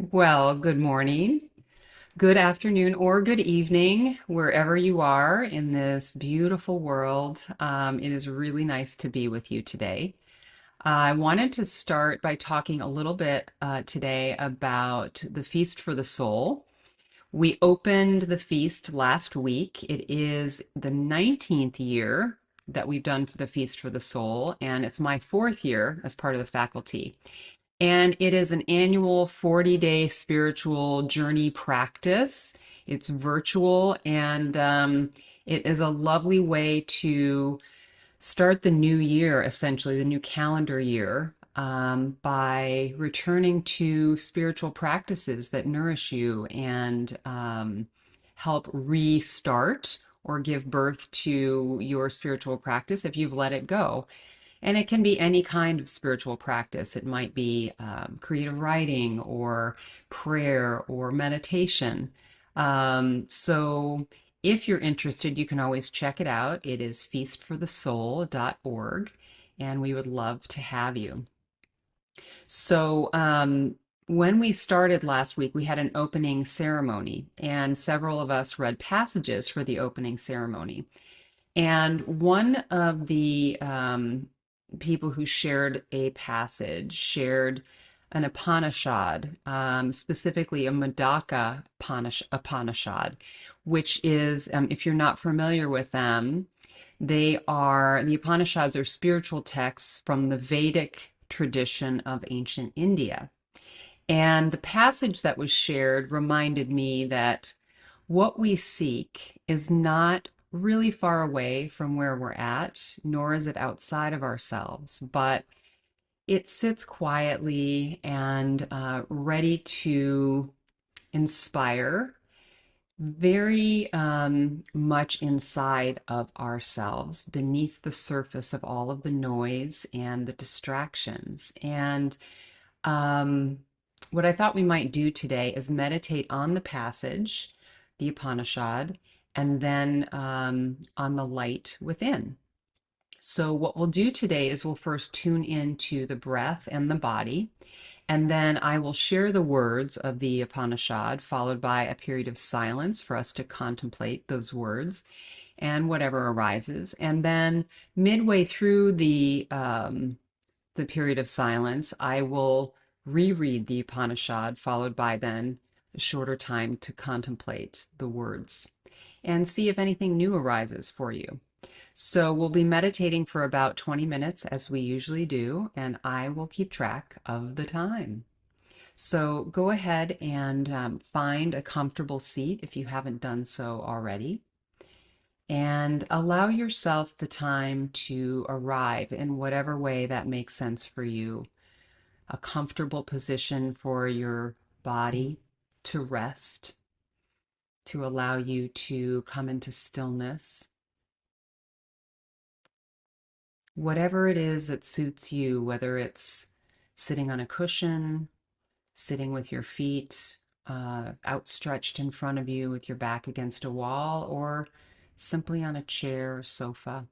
Well, good morning, good afternoon, or good evening, wherever you are in this beautiful world. It is really nice to be with you today. I wanted to start by talking a little bit today about the Feast for the Soul. We opened the feast last week. It is the 19th year that we've done for the Feast for the Soul, and it's my fourth year as part of the faculty. And it is an annual 40-day spiritual journey practice. It's virtual, and it is a lovely way to start the new year, essentially, the new calendar year, by returning to spiritual practices that nourish you and help restart or give birth to your spiritual practice if you've let it go. And it can be any kind of spiritual practice. It might be creative writing or prayer or meditation. So if you're interested, you can always check it out. It is feastforthesoul.org, and we would love to have you. So, when we started last week, we had an opening ceremony, and several of us read passages for the opening ceremony. And one of the people who shared a passage shared an Upanishad, specifically a Mundaka Upanishad, which is, if you're not familiar with them, the Upanishads are spiritual texts from the Vedic tradition of ancient India. And the passage that was shared reminded me that what we seek is not really far away from where we're at, nor is it outside of ourselves, but it sits quietly and ready to inspire very much inside of ourselves, beneath the surface of all of the noise and the distractions. And um, what I thought we might do today is meditate on the passage, the Upanishad, and then on the light within. So, what we'll do today is we'll first tune into the breath and the body, and then I will share the words of the Upanishad, followed by a period of silence for us to contemplate those words and whatever arises. And then midway through the period of silence, I will reread the Upanishad, followed by then a shorter time to contemplate the words and see if anything new arises for you. So we'll be meditating for about 20 minutes as we usually do, and I will keep track of the time. So go ahead and find a comfortable seat if you haven't done so already, and allow yourself the time to arrive in whatever way that makes sense for you. A comfortable position for your body to rest, to allow you to come into stillness. Whatever it is that suits you, whether it's sitting on a cushion, sitting with your feet outstretched in front of you with your back against a wall, or simply on a chair or sofa,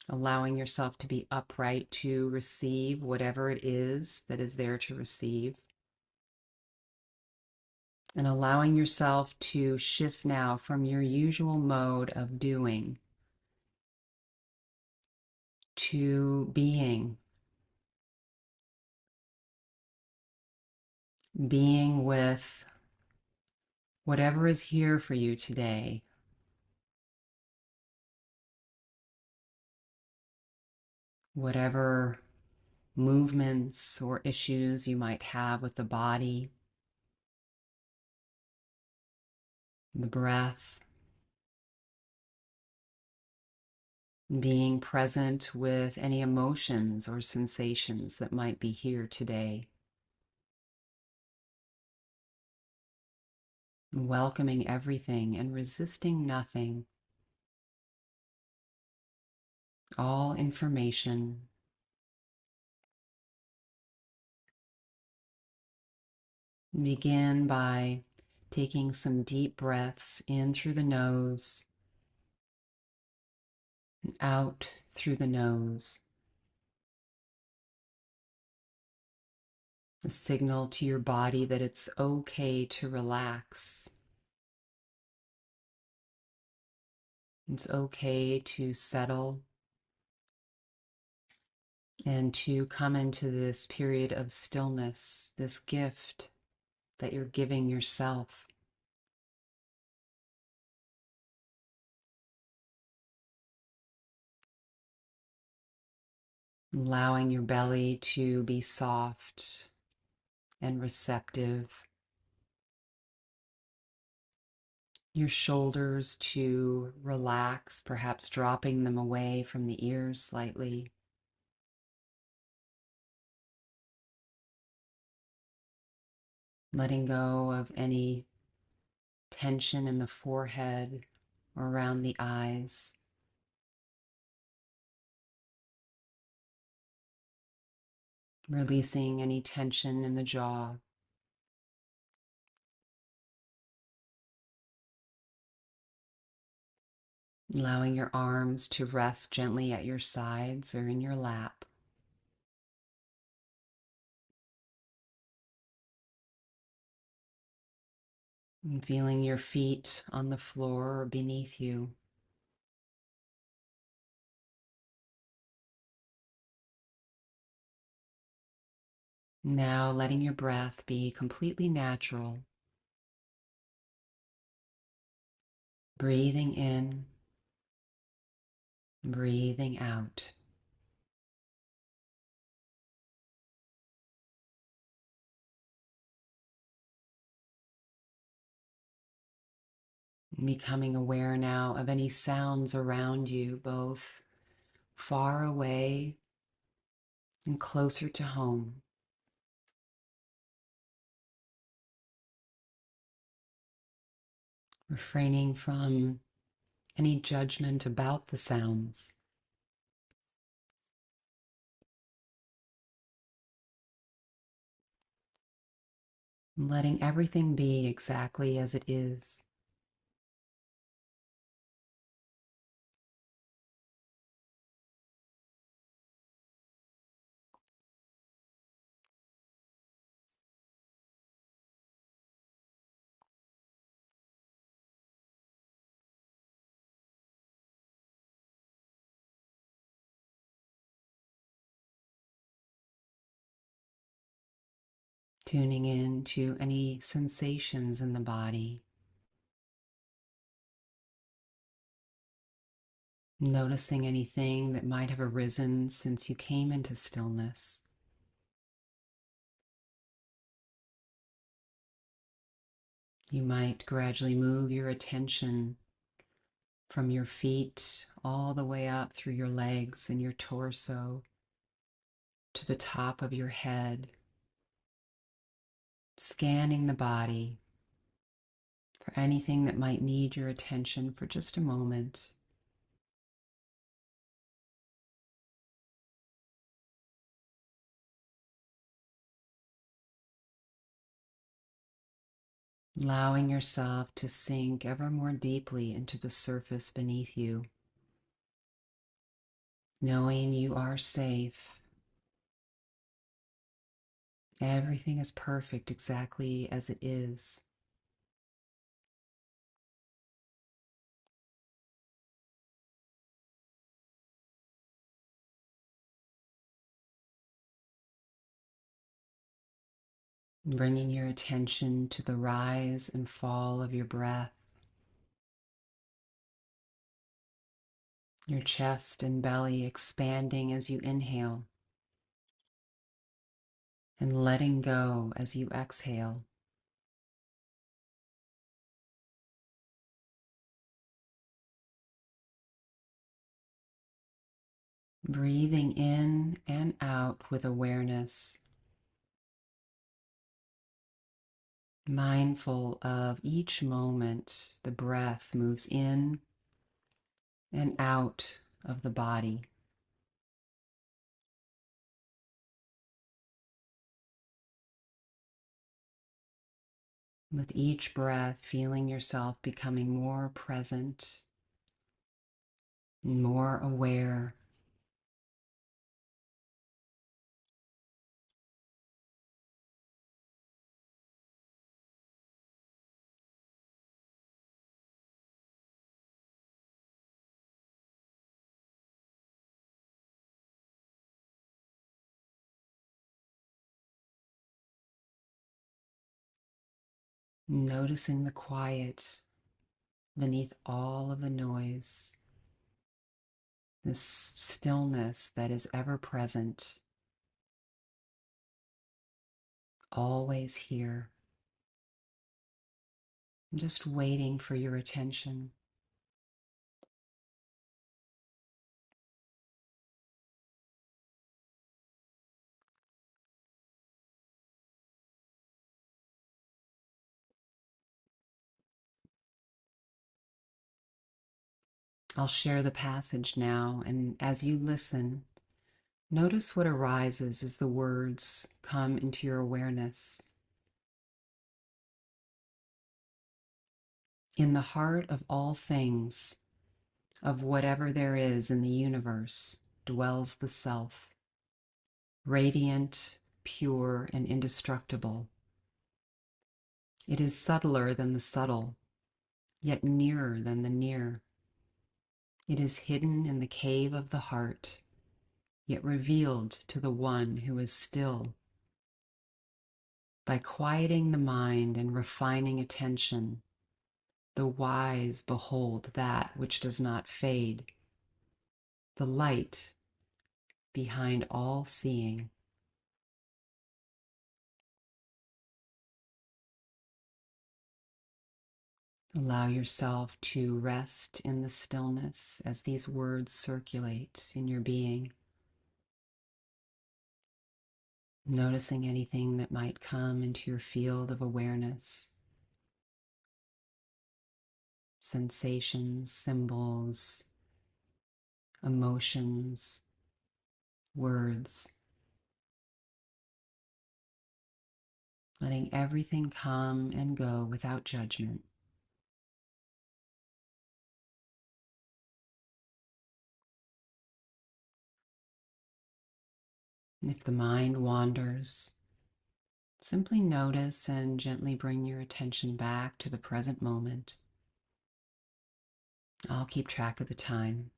allowing yourself to be upright to receive whatever it is that is there to receive. And allowing yourself to shift now from your usual mode of doing to being with whatever is here for you today, whatever movements or issues you might have with the body, the breath, being present with any emotions or sensations that might be here today, welcoming everything and resisting nothing, all information. Begin by taking some deep breaths in through the nose and out through the nose, A signal to your body that it's okay to relax. It's okay to settle and to come into this period of stillness, this gift that you're giving yourself. Allowing your belly to be soft and receptive. Your shoulders to relax, perhaps dropping them away from the ears slightly. Letting go of any tension in the forehead or around the eyes. Releasing any tension in the jaw. Allowing your arms to rest gently at your sides or in your lap. And feeling your feet on the floor or beneath you. Now letting your breath be completely natural. Breathing in, breathing out. Becoming aware now of any sounds around you, both far away and closer to home. Refraining from any judgment about the sounds. Letting everything be exactly as it is. Tuning in to any sensations in the body. Noticing anything that might have arisen since you came into stillness. You might gradually move your attention from your feet all the way up through your legs and your torso to the top of your head, scanning the body for anything that might need your attention for just a moment. Allowing yourself to sink ever more deeply into the surface beneath you, knowing you are safe. Everything is perfect exactly as it is. Bringing your attention to the rise and fall of your breath, your chest and belly expanding as you inhale and letting go as you exhale. Breathing in and out with awareness, mindful of each moment the breath moves in and out of the body. With each breath, feeling yourself becoming more present and more aware. noticing the quiet beneath all of the noise, this stillness that is ever present, always here, just waiting for your attention. I'll share the passage now, and as you listen, notice what arises as the words come into your awareness. In the heart of all things, of whatever there is in the universe, dwells the Self, radiant, pure, and indestructible. It is subtler than the subtle, yet nearer than the near. It is hidden in the cave of the heart, yet revealed to the one who is still. By quieting the mind and refining attention, the wise behold that which does not fade, the light behind all seeing. Allow yourself to rest in the stillness as these words circulate in your being, noticing anything that might come into your field of awareness, sensations, symbols, emotions, words, letting everything come and go without judgment. And if the mind wanders, simply notice and gently bring your attention back to the present moment. I'll keep track of the time.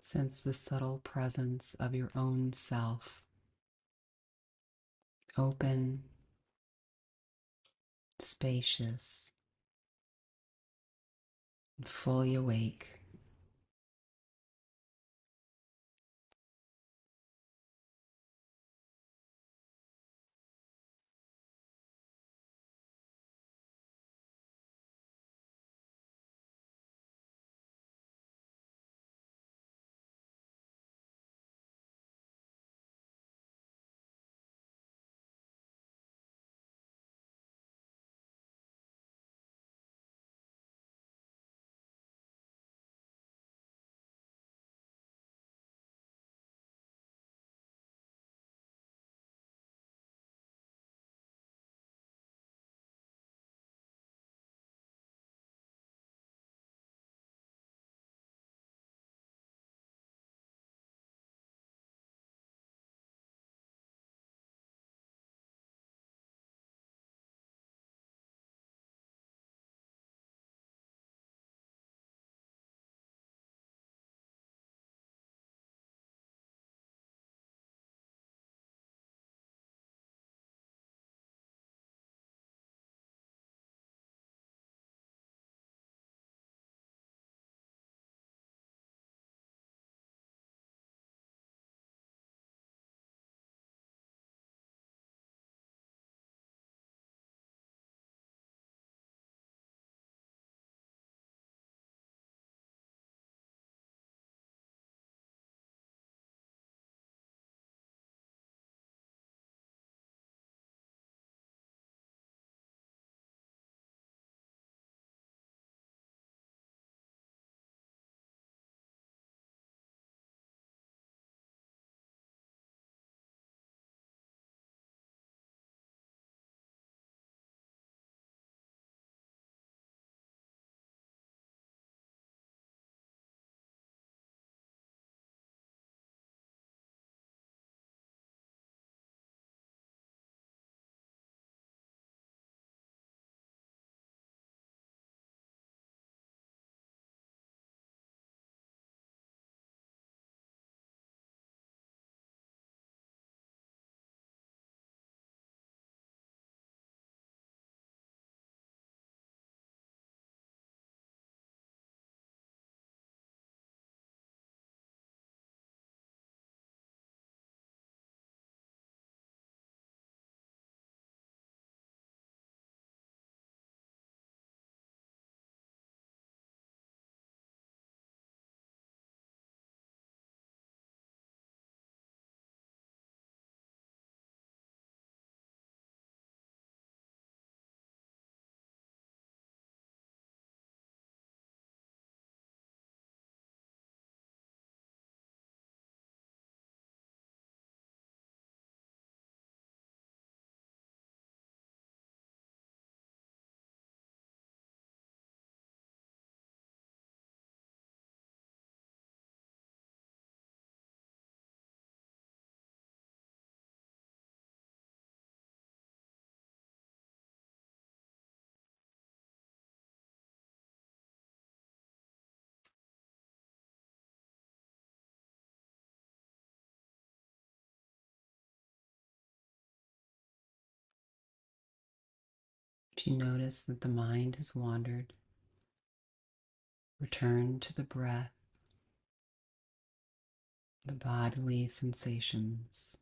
Sense the subtle presence of your own self, open, spacious, and fully awake. As you notice that the mind has wandered, return to the breath, the bodily sensations.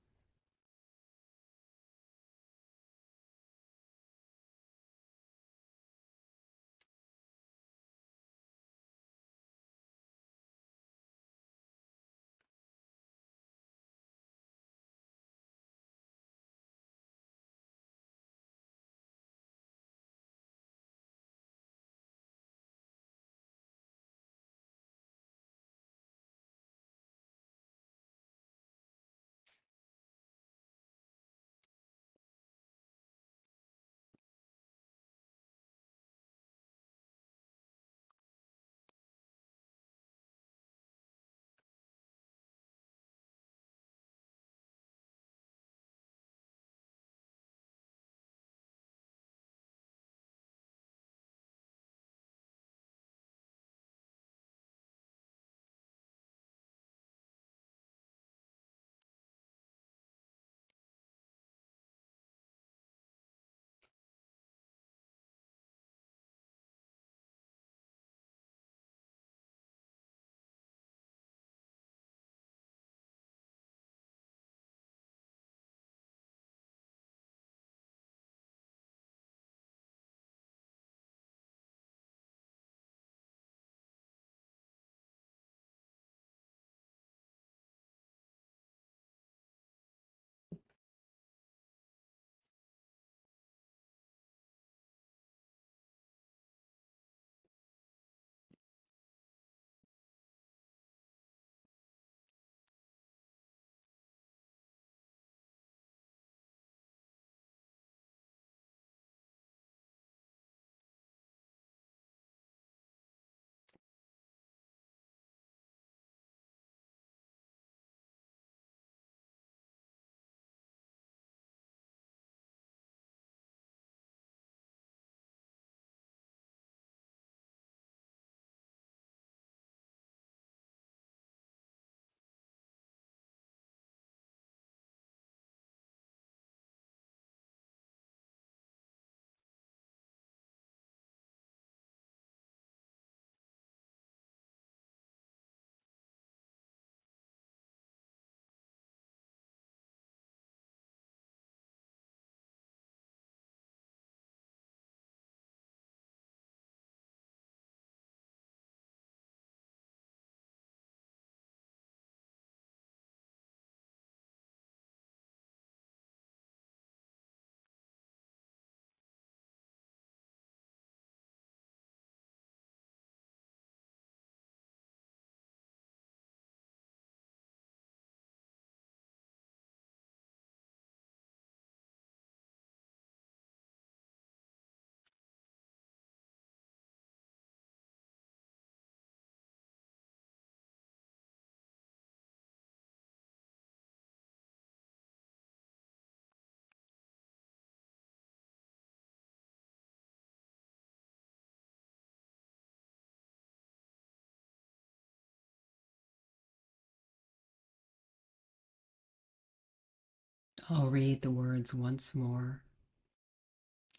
I'll read the words once more,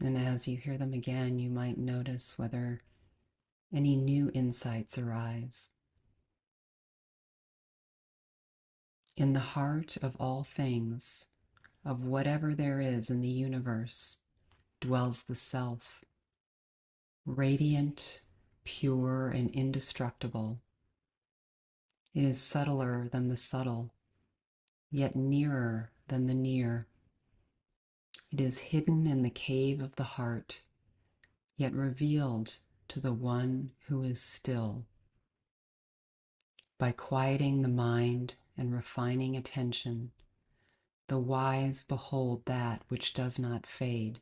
and as you hear them again, you might notice whether any new insights arise. In the heart of all things, of whatever there is in the universe, dwells the Self, radiant, pure, and indestructible. It is subtler than the subtle, yet nearer than the near. It is hidden in the cave of the heart, yet revealed to the one who is still. By quieting the mind and refining attention, the wise behold that which does not fade,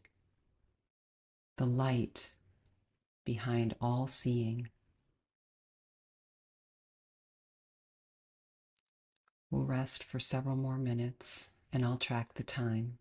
the light behind all seeing. We'll rest for several more minutes, and I'll track the time.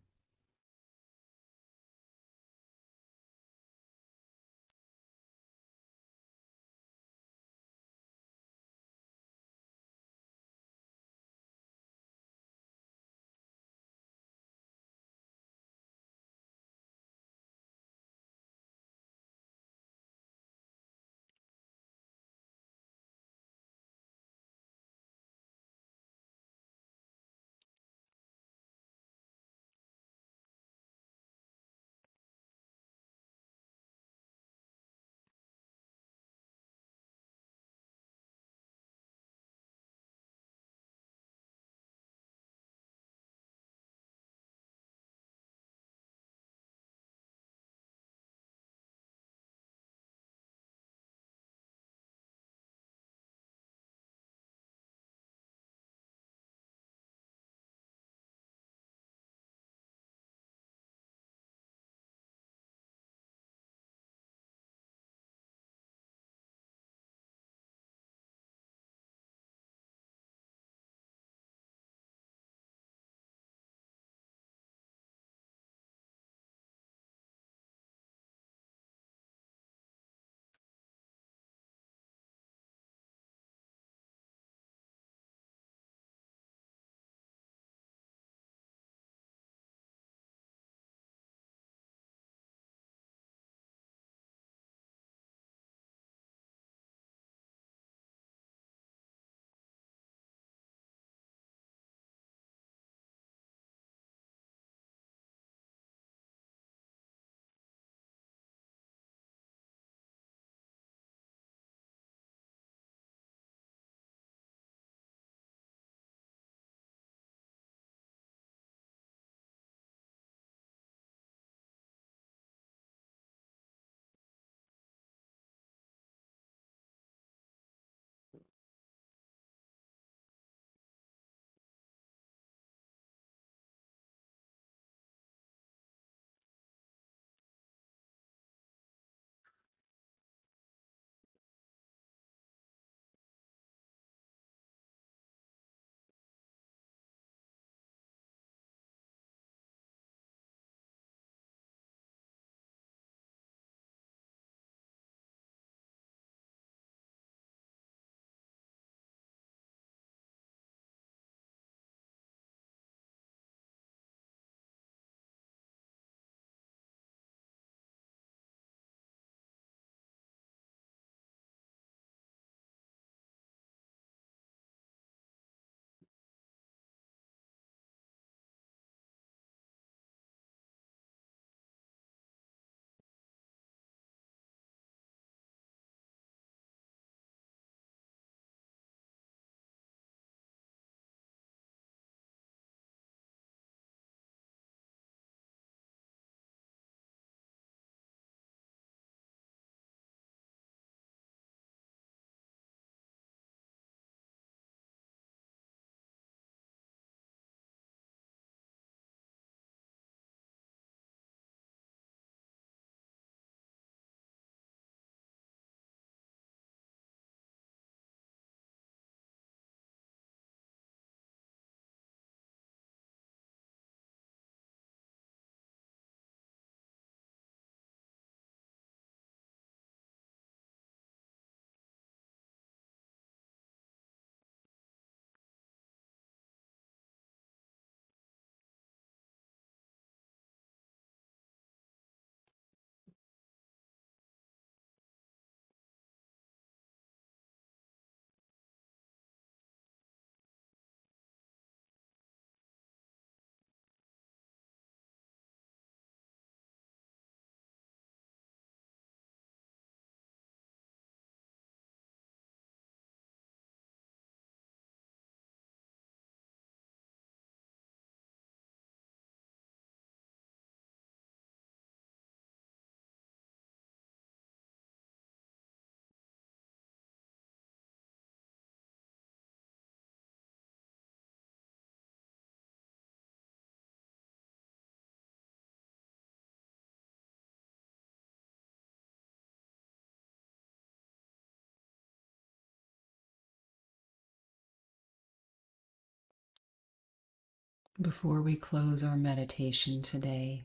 Before we close our meditation today,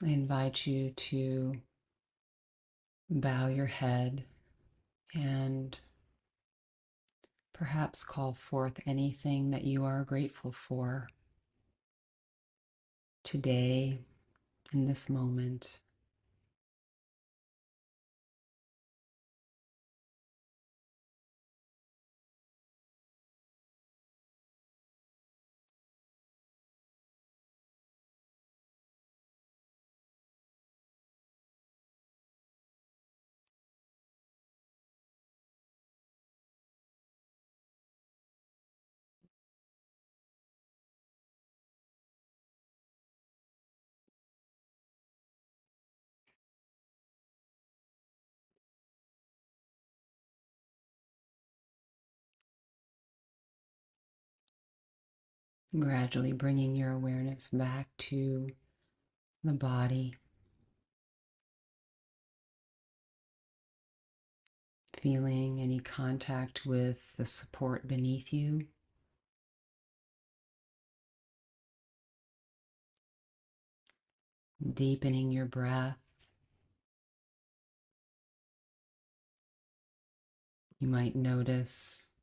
I invite you to bow your head and perhaps call forth anything that you are grateful for today, in this moment. Gradually bringing your awareness back to the body, feeling any contact with the support beneath you. Deepening your breath. You might notice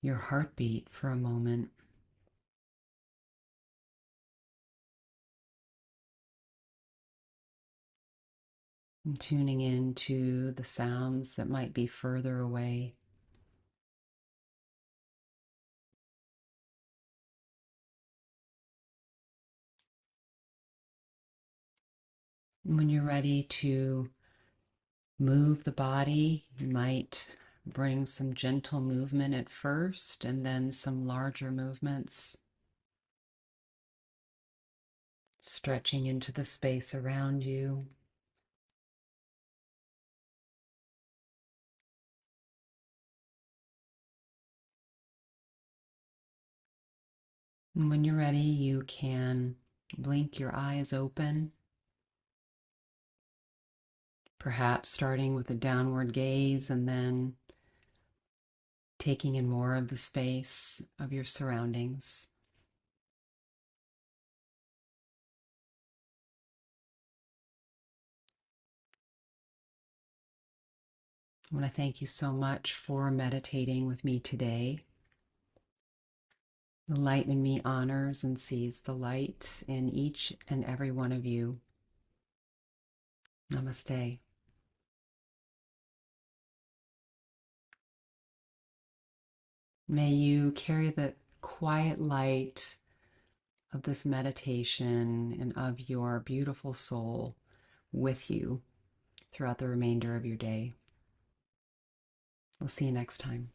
your heartbeat for a moment. And tuning into the sounds that might be further away. And when you're ready to move the body, you might bring some gentle movement at first and then some larger movements, stretching into the space around you. And when you're ready, you can blink your eyes open, perhaps starting with a downward gaze and then taking in more of the space of your surroundings. I want to thank you so much for meditating with me today. The light in me honors and sees the light in each and every one of you. Namaste. May you carry the quiet light of this meditation and of your beautiful soul with you throughout the remainder of your day. We'll see you next time.